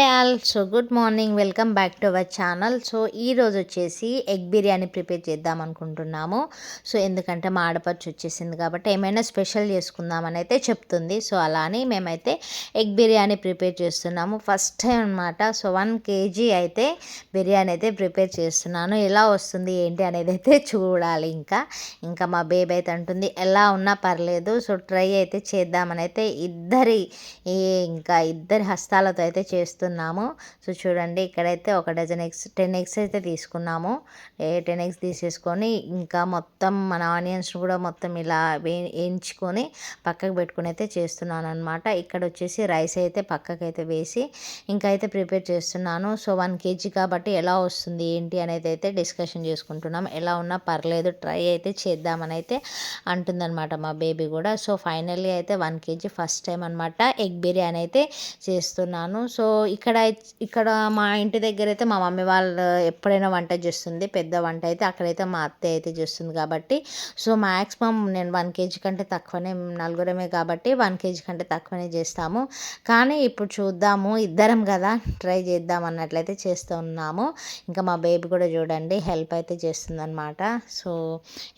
So good morning, welcome back to our channel. So ఈరోజు వచ్చేసి egg biryani prepare చేద్దాం అనుకుంటున్నాము. సో ఎందుకంటే మా ఆడపడుచు వచ్చేసింది కాబట్టి ఏమైనా స్పెషల్ చేసుకుందామని అయితే చెప్తుంది. సో అలా అని మేమైతే ఎగ్ బిర్యానీ ప్రిపేర్ చేస్తున్నాము ఫస్ట్ టైం అనమాట. సో 1 kg అయితే బిర్యానీ అయితే ప్రిపేర్ చేస్తున్నాను. ఎలా వస్తుంది ఏంటి అనేది అయితే చూడాలి. ఇంకా మా బేబీ అయితే అంటుంది ఎలా ఉన్నా పర్లేదు, సో ట్రై అయితే చేద్దామని అయితే ఇద్దరి హస్తాలతో అయితే చేస్తున్నాము. సో చూడండి, ఇక్కడైతే ఒక డజన్ ఎగ్స్ 10 ఎగ్స్ అయితే తీసుకున్నాము. 10 ఎగ్స్ తీసేసుకొని ఇంకా మొత్తం మన ఆనియన్స్ కూడా మొత్తం ఇలా వేయించుకొని పక్కకు పెట్టుకుని అయితే చేస్తున్నాను అనమాట. ఇక్కడ వచ్చేసి రైస్ అయితే పక్కకు అయితే వేసి ఇంకా అయితే ప్రిపేర్ చేస్తున్నాను. సో 1 kg కాబట్టి ఎలా వస్తుంది ఏంటి అనేది అయితే డిస్కషన్ చేసుకుంటున్నాం. ఎలా ఉన్నా పర్లేదు ట్రై అయితే చేద్దామని అయితే అంటుందన్నమాట మా బేబీ కూడా. సో ఫైనల్లీ అయితే 1 kg ఫస్ట్ టైం అనమాట ఎగ్ బిర్యానీ అయితే చేస్తున్నాను. సో ఇక్కడ మా ఇంటి దగ్గర అయితే మా మమ్మీ వాళ్ళు ఎప్పుడైనా వంట చేస్తుంది. పెద్ద వంట అయితే అక్కడైతే మా అత్తయ్య అయితే చేస్తుంది కాబట్టి సో మ్యాక్సిమం నేను 1 kg కంటే తక్కువనే, నలుగురమే కాబట్టి 1 kg కంటే తక్కువనే చేస్తాము. కానీ ఇప్పుడు చూద్దాము, ఇద్దరం కదా ట్రై చేద్దాం అన్నట్లయితే చేస్తూ ఉన్నాము. ఇంకా మా బేబీ కూడా చూడండి హెల్ప్ అయితే చేస్తుందన్నమాట. సో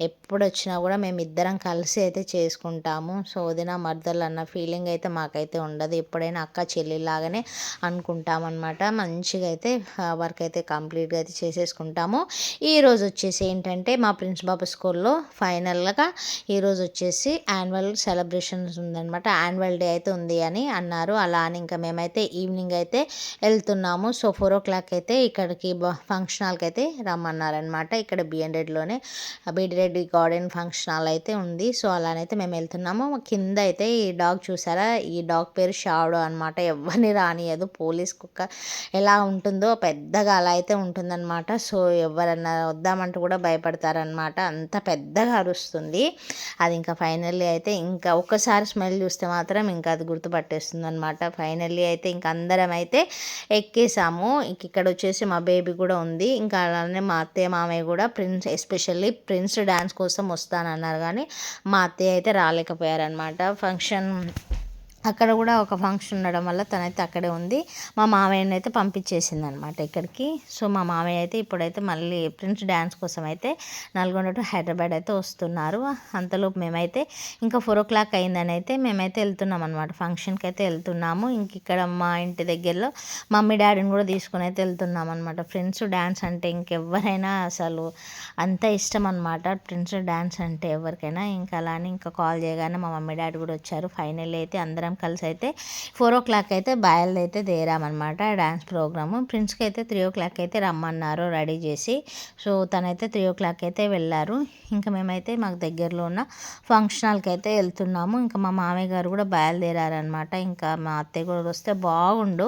ఎప్పుడు వచ్చినా కూడా మేము ఇద్దరం కలిసి అయితే చేసుకుంటాము. సో వదిన మర్దలు అన్న ఫీలింగ్ అయితే మాకైతే ఉండదు. ఎప్పుడైనా అక్క చెల్లిలాగానే అనుకుంటామన్నమాట. మంచిగా అయితే వర్క్ అయితే కంప్లీట్గా అయితే చేసేసుకుంటాము. ఈరోజు వచ్చేసి ఏంటంటే మా ప్రిన్స్ బాబు స్కూల్లో ఫైనల్గా ఈరోజు వచ్చేసి యాన్యువల్ సెలబ్రేషన్స్ ఉందన్నమాట. యాన్యువల్ డే అయితే ఉంది అని అన్నారు. అలా అని ఇంకా మేమైతే ఈవినింగ్ అయితే వెళ్తున్నాము. సో 4 o'clock అయితే ఇక్కడికి ఫంక్షన్ హాల్కి అయితే రమ్మన్నారనమాట. ఇక్కడ BN Reddy garden function hall అయితే ఉంది. సో అలానైతే మేము వెళ్తున్నాము. కింద అయితే ఈ డాగ్ చూసారా, ఈ డాగ్ పేరు షాడో అనమాట. ఎవరిని రానియదు. పోలీస్ కుక్క ఎలా ఉంటుందో పెద్దగా అలా అయితే ఉంటుందన్నమాట. సో ఎవరన్నా వద్దామంటూ కూడా భయపడతారనమాట, అంత పెద్దగా అరుస్తుంది అది. ఇంకా ఫైనల్లీ అయితే ఇంకా ఒక్కసారి స్మెల్ చూస్తే మాత్రం ఇంకా అది గుర్తుపట్టేస్తుంది అనమాట. ఫైనల్లీ అయితే ఇంకా అందరం అయితే ఎక్కేసాము. ఇక్కడ వచ్చేసి మా బేబీ కూడా ఉంది. ఇంకా అలానే మా అత్తయ్య మామయ్య కూడా ఎస్పెషల్లీ ప్రిన్స్ డ్యాన్స్ కోసం వస్తానన్నారు కానీ మా అత్తయ్య అయితే రాలేకపోయారనమాట. ఫంక్షన్ అక్కడ కూడా ఒక ఫంక్షన్ ఉండడం వల్ల తనైతే అక్కడే ఉంది. మా మామయ్యని అయితే పంపించేసింది అనమాట ఇక్కడికి. సో మా మామయ్య అయితే ఇప్పుడైతే మళ్ళీ ప్రిన్స్ డ్యాన్స్ కోసం అయితే నల్గొండ టు హైదరాబాద్ అయితే వస్తున్నారు. అంతలోపు మేమైతే ఇంకా 4 o'clock అయిందని అయితే మేమైతే వెళ్తున్నాం అనమాట. ఫంక్షన్కి అయితే వెళ్తున్నాము. ఇంక ఇక్కడ మా ఇంటి దగ్గరలో మమ్మీ డాడీని కూడా తీసుకుని అయితే వెళ్తున్నాం అనమాట. ఫ్రెండ్స్ డ్యాన్స్ అంటే ఇంకెవరైనా అసలు అంత ఇష్టం అనమాట. ఫ్రెండ్స్ డ్యాన్స్ అంటే ఎవరికైనా. ఇంకా అలానే ఇంకా కాల్ చేయగానే మా మమ్మీ డాడీ కూడా వచ్చారు. ఫైనల్లీ అయితే అందరం కలిసి అయితే 4 o'clock అయితే బయలుదైతే దేరామన్నమాట డ్యాన్స్ ప్రోగ్రాము. ప్రిన్స్కి అయితే 3 o'clock అయితే రమ్మన్నారు రెడీ చేసి. సో తనైతే 3 o'clock అయితే వెళ్ళారు. ఇంకా మేమైతే మాకు దగ్గరలో ఉన్న ఫంక్షన్ హాల్కి అయితే వెళ్తున్నాము. ఇంకా మా మామయ్య గారు కూడా బయలుదేరారనమాట. ఇంకా మా అత్తయ్య కూడా వస్తే బాగుండు,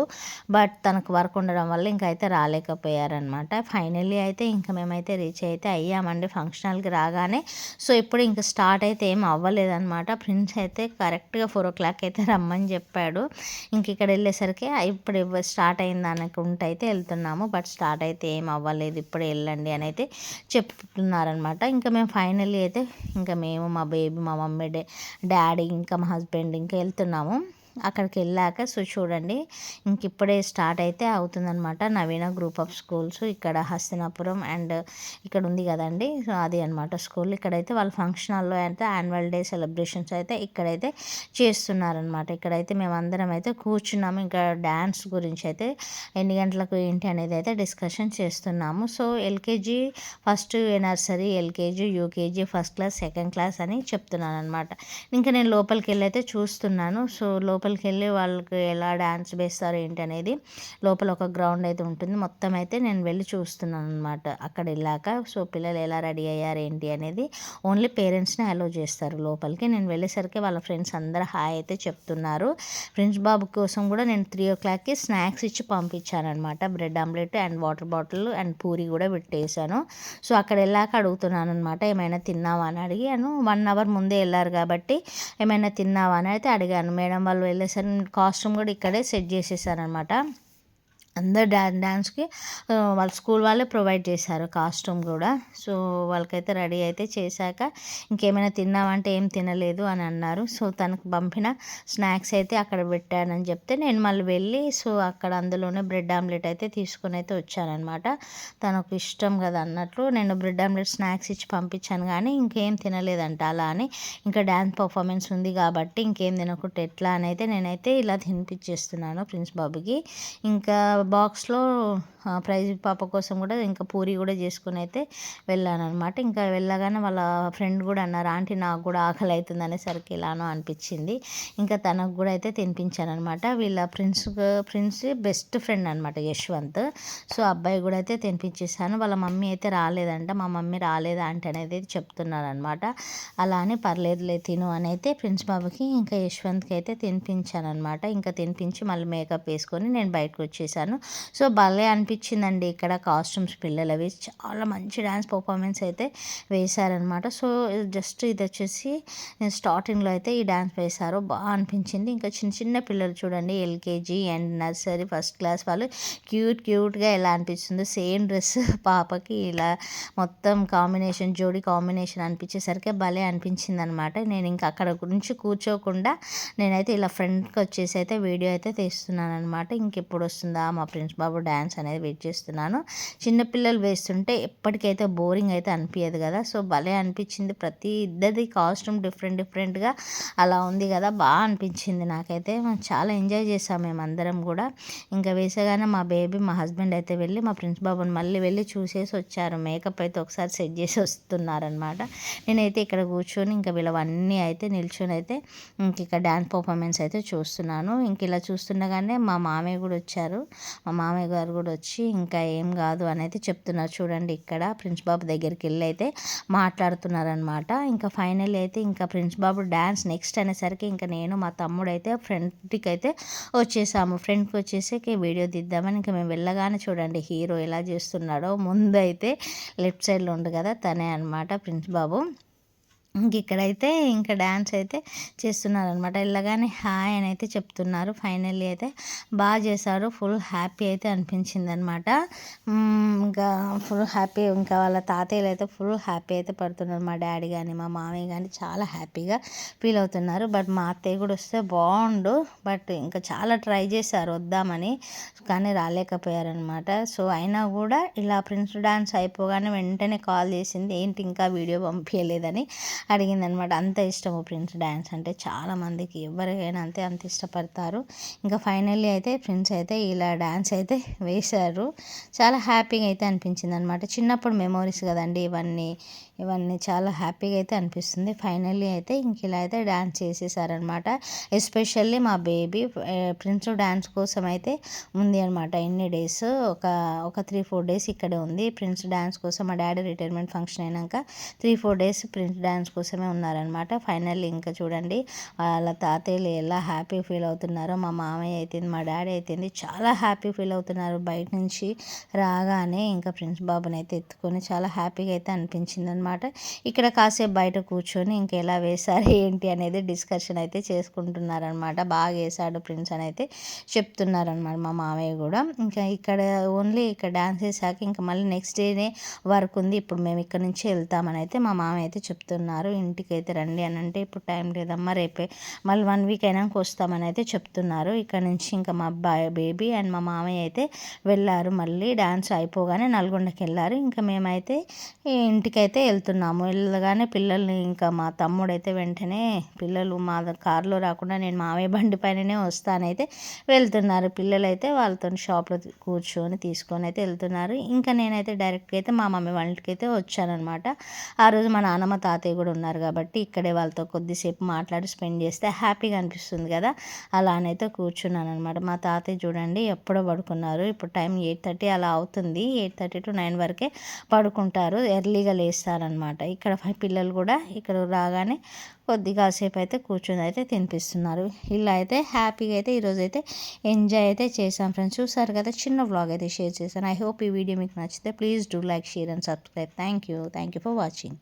బట్ తనకు వర్క్ ఉండడం వల్ల ఇంకా అయితే రాలేకపోయారనమాట. ఫైనల్లీ అయితే ఇంకా మేమైతే రీచ్ అయితే అయ్యామండి ఫంక్షన్ హాల్కి రాగానే. సో ఇప్పుడు ఇంకా స్టార్ట్ అయితే ఏం అవ్వలేదన్నమాట. ప్రిన్స్ అయితే కరెక్ట్గా 4 o'clock అయితే రమ్మని చెప్పాడు. ఇంక ఇక్కడ వెళ్ళేసరికి ఇప్పుడు స్టార్ట్ అయింది అనుకుంటే అయితే వెళ్తున్నాము. బట్ స్టార్ట్ అయితే ఏం అవ్వలేదు, ఇప్పుడు వెళ్ళండి అని అయితే చెప్తున్నారనమాట. ఇంకా మేము ఫైనల్లీ అయితే ఇంకా మేము మా బేబీ మా మమ్మీ డాడీ ఇంకా మా హస్బెండ్ ఇంకా వెళ్తున్నాము. అక్కడికి వెళ్ళాక సో చూడండి ఇంక ఇప్పుడే స్టార్ట్ అయితే అవుతుందన్నమాట. నవీన గ్రూప్ ఆఫ్ స్కూల్స్ ఇక్కడ హస్తినాపురం అండ్ ఇక్కడ ఉంది కదండి, సో అది అనమాట స్కూల్. ఇక్కడైతే వాళ్ళ ఫంక్షన్ హాల్లో అయితే యాన్యువల్ డే సెలబ్రేషన్స్ అయితే ఇక్కడైతే చేస్తున్నారనమాట. ఇక్కడైతే మేమందరం అయితే కూర్చున్నాము. ఇంకా డ్యాన్స్ గురించి అయితే ఎన్ని గంటలకు ఏంటి అనేది అయితే డిస్కషన్ చేస్తున్నాము. So LKG first nursery, LKG, UKG, first class, second class అని చెప్తున్నాను అనమాట. ఇంకా నేను లోపలికి వెళ్ళి అయితే చూస్తున్నాను. సో లోపలికి వెళ్ళి వాళ్ళకి ఎలా డ్యాన్స్ వేస్తారు ఏంటి అనేది లోపల ఒక గ్రౌండ్ అయితే ఉంటుంది. మొత్తం అయితే నేను వెళ్ళి చూస్తున్నాను అనమాట అక్కడ వెళ్ళాక. సో పిల్లలు ఎలా రెడీ అయ్యారు ఏంటి అనేది ఓన్లీ పేరెంట్స్ని అలో చేస్తారు లోపలికి. నేను వెళ్ళేసరికి వాళ్ళ ఫ్రెండ్స్ అందరూ హాయ్ అయితే చెప్తున్నారు. ఫ్రెండ్స్ బాబు కోసం కూడా నేను 3 o'clockకి స్నాక్స్ ఇచ్చి పంపించాను అనమాట. Bread omelette and water bottle and puri కూడా పెట్టేశాను. సో అక్కడ వెళ్ళాక అడుగుతున్నాను అనమాట ఏమైనా తిన్నావా అని అడిగాను. 1 hour ముందే వెళ్ళారు కాబట్టి ఏమైనా తిన్నావా అని అయితే అడిగాను. మేడం వాళ్ళు వెళ్ళేసరికి కాస్ట్యూమ్ కూడా ఇక్కడే సెట్ చేసేసారనమాట. అందరు డాన్స్కి వాళ్ళ స్కూల్ వాళ్ళే ప్రొవైడ్ చేశారు కాస్ట్యూమ్ కూడా. సో వాళ్ళకైతే రెడీ అయితే చేశాక ఇంకేమైనా తిన్నామంటే ఏం తినలేదు అని అన్నారు. సో తనకు పంపిన స్నాక్స్ అయితే అక్కడ పెట్టానని చెప్తే నేను మళ్ళీ వెళ్ళి సో అక్కడ అందులోనే బ్రెడ్ ఆమ్లెట్ అయితే తీసుకొని అయితే వచ్చానమాట. తనకు ఇష్టం కదా అన్నట్లు నేను బ్రెడ్ ఆమ్లెట్ స్నాక్స్ ఇచ్చి పంపించాను, కానీ ఇంకేం తినలేదంట. అలా అని ఇంకా డ్యాన్స్ పర్ఫార్మెన్స్ ఉంది కాబట్టి ఇంకేం తినకుంటే ఎట్లా అని అయితే నేనైతే ఇలా తినిపించేస్తున్నాను ప్రిన్స్ బాబుకి. ఇంకా బాక్స్లో ప్రైజ్ పాప కోసం కూడా ఇంకా పూరి కూడా చేసుకుని అయితే వెళ్ళానమాట. ఇంకా వెళ్ళగానే వాళ్ళ ఫ్రెండ్ కూడా అన్నారు, ఆంటీ నాకు కూడా ఆకలి అవుతుంది అనేసరికి ఇలానో అనిపించింది. ఇంకా తనకు కూడా అయితే తినిపించాను అనమాట. వీళ్ళ ప్రిన్స్ బెస్ట్ ఫ్రెండ్ అనమాట యశ్వంత్. సో అబ్బాయి కూడా అయితే తినిపించేసాను. వాళ్ళ మమ్మీ అయితే రాలేదంట, మా మమ్మీ రాలేదా అంటే అనేది చెప్తున్నారు అనమాట. అలా అని పర్లేదులే తిను అని అయితే ప్రిన్స్ బాబుకి ఇంకా యశ్వంత్కి అయితే తినిపించాను అనమాట. ఇంకా తినిపించి మళ్ళీ మేకప్ వేసుకొని నేను బయటకు వచ్చేసాను. సో భలే అనిపించిందండి ఇక్కడ కాస్ట్యూమ్స్ పిల్లలవి చాలా మంచి డ్యాన్స్ పర్ఫార్మెన్స్ అయితే వేశారనమాట. సో జస్ట్ ఇది వచ్చేసి స్టార్టింగ్లో అయితే ఈ డ్యాన్స్ వేశారు, బాగా అనిపించింది. ఇంకా చిన్న చిన్న పిల్లలు చూడండి, LKG and nursery first class వాళ్ళు క్యూట్గా ఎలా అనిపిస్తుందో సేమ్ డ్రెస్ పాపకి ఇలా మొత్తం కాంబినేషన్ జోడీ కాంబినేషన్ అనిపించేసరికి భలే అనిపించింది అనమాట. నేను ఇంకా అక్కడ నుంచి కూర్చోకుండా నేనైతే ఇలా ఫ్రంట్కి వచ్చేసి అయితే వీడియో అయితే తీస్తున్నాను అనమాట. ఇంకెప్పుడు వస్తుందా మా ప్రిన్స్ బాబు డ్యాన్స్ అనేది వెయిట్ చేస్తున్నాను. చిన్నపిల్లలు వేస్తుంటే ఎప్పటికైతే బోరింగ్ అయితే అనిపించదు కదా. సో భలే అనిపించింది, ప్రతి ఇద్దరిది కాస్ట్యూమ్ డిఫరెంట్గా అలా ఉంది కదా, బాగా అనిపించింది నాకైతే. చాలా ఎంజాయ్ చేసాం మేమందరం కూడా. ఇంకా వేసగానే మా బేబీ మా హస్బెండ్ అయితే వెళ్ళి మా ప్రిన్స్ బాబుని మళ్ళీ వెళ్ళి చూసేసి వచ్చారు. మేకప్ అయితే ఒకసారి సెట్ చేసి వస్తున్నారనమాట. నేనైతే ఇక్కడ కూర్చొని ఇంకా వీళ్ళవన్నీ అయితే నిల్చొని అయితే ఇంక ఇక్కడ డ్యాన్స్ పర్ఫార్మెన్స్ అయితే చూస్తున్నాను. ఇంక ఇలా చూస్తుండగానే మా మామయ్య కూడా వచ్చారు. మా మామయ్య గారు కూడా వచ్చి ఇంకా ఏం కాదు అని అయితే చెప్తున్నారు. చూడండి ఇక్కడ ప్రిన్స్ బాబు దగ్గరికి వెళ్ళి అయితే మాట్లాడుతున్నారనమాట. ఇంకా ఫైనల్లీ అయితే ఇంకా ప్రిన్స్ బాబు డ్యాన్స్ నెక్స్ట్ అనేసరికి ఇంకా నేను మా తమ్ముడు అయితే ఫ్రంట్కి అయితే వచ్చేసాము. ఫ్రంట్కి వచ్చేసి వీడియో తీద్దామని ఇంకా మేము వెళ్ళగానే చూడండి హీరో ఎలా చేస్తున్నాడో. ముందు అయితే లెఫ్ట్ సైడ్లో ఉంది కదా తనే అనమాట ప్రిన్స్ బాబు. ఇంక ఇక్కడైతే ఇంకా డ్యాన్స్ అయితే చేస్తున్నారనమాట. వెళ్ళగానే హాయ్ అని అయితే చెప్తున్నారు. ఫైనల్లీ అయితే బాగా చేశారు, ఫుల్ హ్యాపీ అయితే అనిపించింది అనమాట. ఇంకా ఫుల్ హ్యాపీ, ఇంకా వాళ్ళ తాతయ్యలు అయితే ఫుల్ హ్యాపీ అయితే పడుతున్నారు. మా డాడీ కానీ మా మామయ్య కానీ చాలా హ్యాపీగా ఫీల్ అవుతున్నారు. బట్ మా అత్తయ్య కూడా వస్తే బాగుండు, బట్ ఇంకా చాలా ట్రై చేశారు వద్దామని, కానీ రాలేకపోయారనమాట. సో అయినా కూడా ఇలా ప్రిన్స్ డ్యాన్స్ అయిపోగానే వెంటనే కాల్ చేసింది, ఏంటి ఇంకా వీడియో పంపించలేదని అడిగిందనమాట. అంత ఇష్టము ప్రిన్స్ డ్యాన్స్ అంటే చాలామందికి, ఎవరికైనా అంత ఇష్టపడతారు. ఇంకా ఫైనల్లీ అయితే ప్రిన్స్ అయితే ఇలా డ్యాన్స్ అయితే వేశారు. చాలా హ్యాపీగా అయితే అనిపించింది అనమాట. చిన్నప్పుడు మెమోరీస్ కదండి ఇవన్నీ చాలా హ్యాపీగా అయితే అనిపిస్తుంది. ఫైనల్లీ అయితే ఇంక ఇలా అయితే డ్యాన్స్ చేసేసారనమాట. ఎస్పెషల్లీ మా బేబీ ప్రిన్స్ డ్యాన్స్ కోసం అయితే ఉంది అనమాట. ఎన్ని డేస్, ఒక 3-4 డేస్ ఇక్కడే ఉంది ప్రిన్స్ డ్యాన్స్ కోసం. మా డాడీ రిటైర్మెంట్ ఫంక్షన్ అయినాక 3-4 డేస్ ప్రిన్స్ డ్యాన్స్ కోసమే ఉన్నారనమాట. ఫైనల్లీ ఇంకా చూడండి వాళ్ళ తాతయ్యలు ఎలా హ్యాపీ ఫీల్ అవుతున్నారో. మా మామయ్య అయితేంది, మా డాడీ అయితేంది చాలా హ్యాపీ ఫీల్ అవుతున్నారు. బయట నుంచి రాగానే ఇంకా ప్రిన్స్ బాబుని అయితే ఎత్తుకొని చాలా హ్యాపీగా అయితే అనిపించింది అనమాట. ఇక్కడ కాసేపు బయట కూర్చొని ఇంకా ఎలా వేశారు ఏంటి అనేది డిస్కషన్ అయితే చేసుకుంటున్నారనమాట. బాగా వేశాడు ప్రిన్స్ అని అయితే చెప్తున్నారనమాట మా మామయ్య కూడా. ఇంకా ఇక్కడ ఓన్లీ ఇక్కడ డ్యాన్స్ వేసాక ఇంకా మళ్ళీ నెక్స్ట్ డేనే వర్క్ ఉంది, ఇప్పుడు మేము ఇక్కడ నుంచి వెళ్తామని అయితే మా మామయ్య అయితే చెప్తున్నారు. ఇంటికి అయితే రండి అని అంటే ఇప్పుడు టైం లేదమ్మా రేపే మళ్ళీ 1 వీక్ అయినాక వస్తామని అయితే చెప్తున్నారు. ఇక్కడ నుంచి ఇంకా మా బేబీ అండ్ మా మామయ్య అయితే వెళ్ళారు. మళ్ళీ డ్యాన్స్ అయిపోగానే నల్గొండకి వెళ్ళారు. ఇంకా మేమైతే ఇంటికైతే వెళ్తున్నాము. వెళ్ళగానే పిల్లల్ని ఇంకా మా తమ్ముడైతే వెంటనే పిల్లలు మా కారులో రాకుండా నేను మామయ్య బండి పైననే వస్తానైతే వెళ్తున్నారు. పిల్లలు అయితే వాళ్ళతో షాప్లో కూర్చొని తీసుకొని అయితే వెళ్తున్నారు. ఇంకా నేనైతే డైరెక్ట్గా అయితే మా మమ్మీ వాళ్ళ ఇంటికి అయితే వచ్చానమాట. ఆ రోజు మా నాన్నమ్మ తాతయ్య కూడా ఉన్నారు కాబట్టి ఇక్కడే వాళ్ళతో కొద్దిసేపు మాట్లాడి స్పెండ్ చేస్తే హ్యాపీగా అనిపిస్తుంది కదా, అలానైతే కూర్చున్నాను అనమాట. మా తాతయ్య చూడండి ఎప్పుడో పడుకున్నారు. ఇప్పుడు టైం 8:30 అలా అవుతుంది. 8:30 to 9 వరకే పడుకుంటారు, ఎర్లీగా లేస్తారనమాట. ఇక్కడ పిల్లలు కూడా ఇక్కడ రాగానే కొద్దిగా సేపు అయితే కూర్చొని అయితే తినిపిస్తున్నారు. ఇలా అయితే హ్యాపీగా అయితే ఈరోజు అయితే ఎంజాయ్ అయితే చేశాం ఫ్రెండ్స్. చూసారు కదా, చిన్న వ్లాగ్ అయితే షేర్ చేశాను. ఐ హోప్ ఈ వీడియో మీకు నచ్చితే please do like, share and subscribe. Thank you for watching.